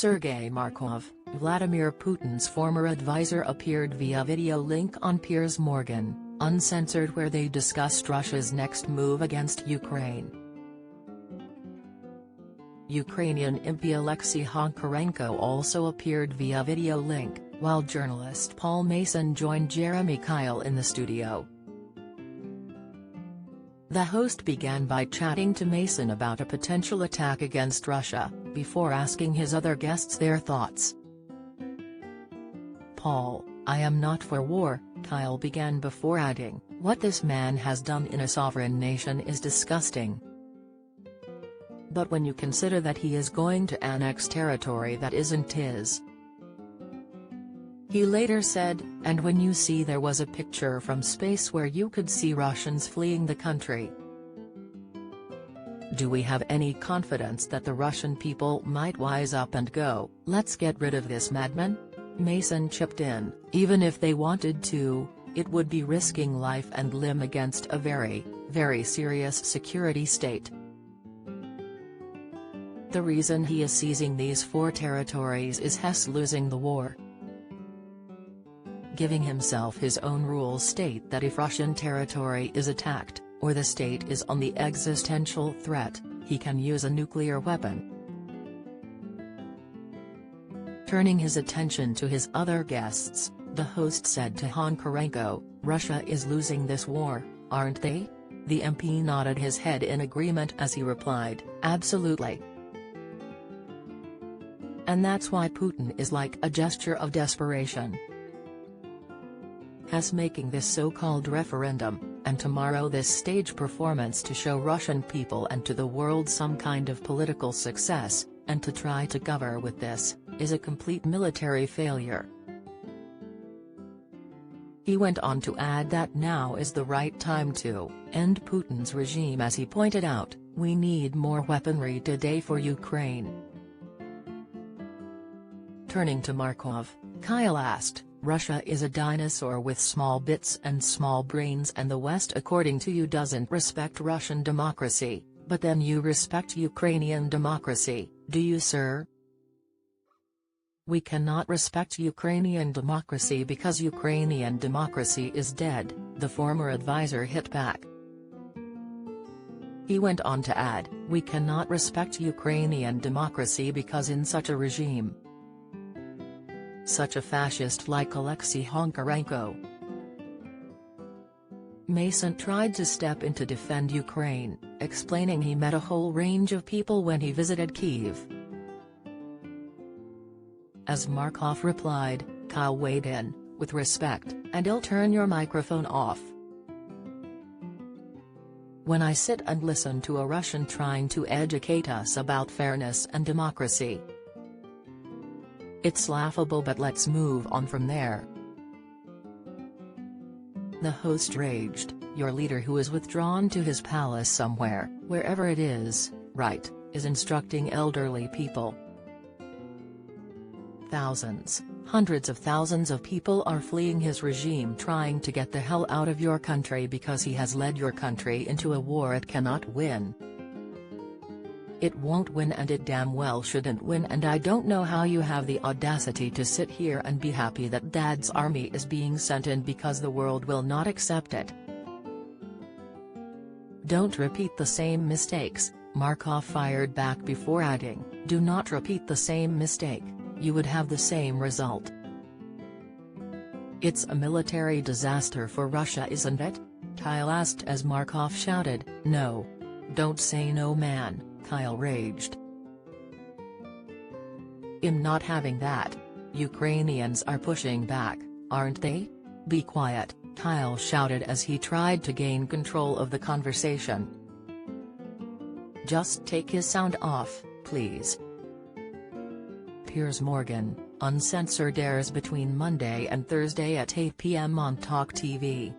Sergei Markov, Vladimir Putin's former advisor, appeared via video link on Piers Morgan, Uncensored, where they discussed Russia's next move against Ukraine. Ukrainian MP Alexei Honkarenko also appeared via video link, while journalist Paul Mason joined Jeremy Kyle in the studio. The host began by chatting to Mason about a potential attack against Russia, before asking his other guests their thoughts. "Paul, I am not for war," Kyle began before adding, "What this man has done in a sovereign nation is disgusting. But when you consider that he is going to annex territory that isn't his." He later said, "And when you see there was a picture from space where you could see Russians fleeing the country. Do we have any confidence that the Russian people might wise up and go, 'Let's get rid of this madman'?" Mason chipped in, "Even if they wanted to, it would be risking life and limb against a very, very serious security state. The reason he is seizing these 4 territories is Hess losing the war. Giving himself his own rules state that if Russian territory is attacked, or the state is on the existential threat, he can use a nuclear weapon." Turning his attention to his other guests, the host said to Honkarenko, "Russia is losing this war, aren't they?" The MP nodded his head in agreement as he replied, "Absolutely. And that's why Putin is like a gesture of desperation. Hess making this so-called referendum, and tomorrow this stage performance to show Russian people and to the world some kind of political success, and to try to cover with this, is a complete military failure." He went on to add that now is the right time to end Putin's regime. As he pointed out, "We need more weaponry today for Ukraine." Turning to Markov, Kyle asked, "Russia is a dinosaur with small bits and small brains, and the West according to you doesn't respect Russian democracy, but then you respect Ukrainian democracy, do you, sir?" "We cannot respect Ukrainian democracy because Ukrainian democracy is dead," the former advisor hit back. He went on to add, "We cannot respect Ukrainian democracy because in such a regime, such a fascist like Alexei Honkarenko." Mason tried to step in to defend Ukraine, explaining he met a whole range of people when he visited Kyiv. As Markov replied, Kyle weighed in, "With respect, and I'll turn your microphone off. When I sit and listen to a Russian trying to educate us about fairness and democracy, it's laughable, but let's move on from there." The host raged, "Your leader, who is withdrawn to his palace somewhere, wherever it is, right, is instructing elderly people. Thousands, hundreds of thousands of people are fleeing his regime, trying to get the hell out of your country because he has led your country into a war it cannot win. It won't win, and it damn well shouldn't win, and I don't know how you have the audacity to sit here and be happy that Dad's army is being sent in because the world will not accept it. Don't repeat the same mistakes," Markov fired back before adding, "Do not repeat the same mistake, you would have the same result. It's a military disaster for Russia, isn't it?" Kyle asked as Markov shouted, "No. Don't say no, man," Kyle raged. "I'm not having that. Ukrainians are pushing back, aren't they? Be quiet," Kyle shouted as he tried to gain control of the conversation. "Just take his sound off, please." Piers Morgan, Uncensored airs between Monday and Thursday at 8 p.m. on Talk TV.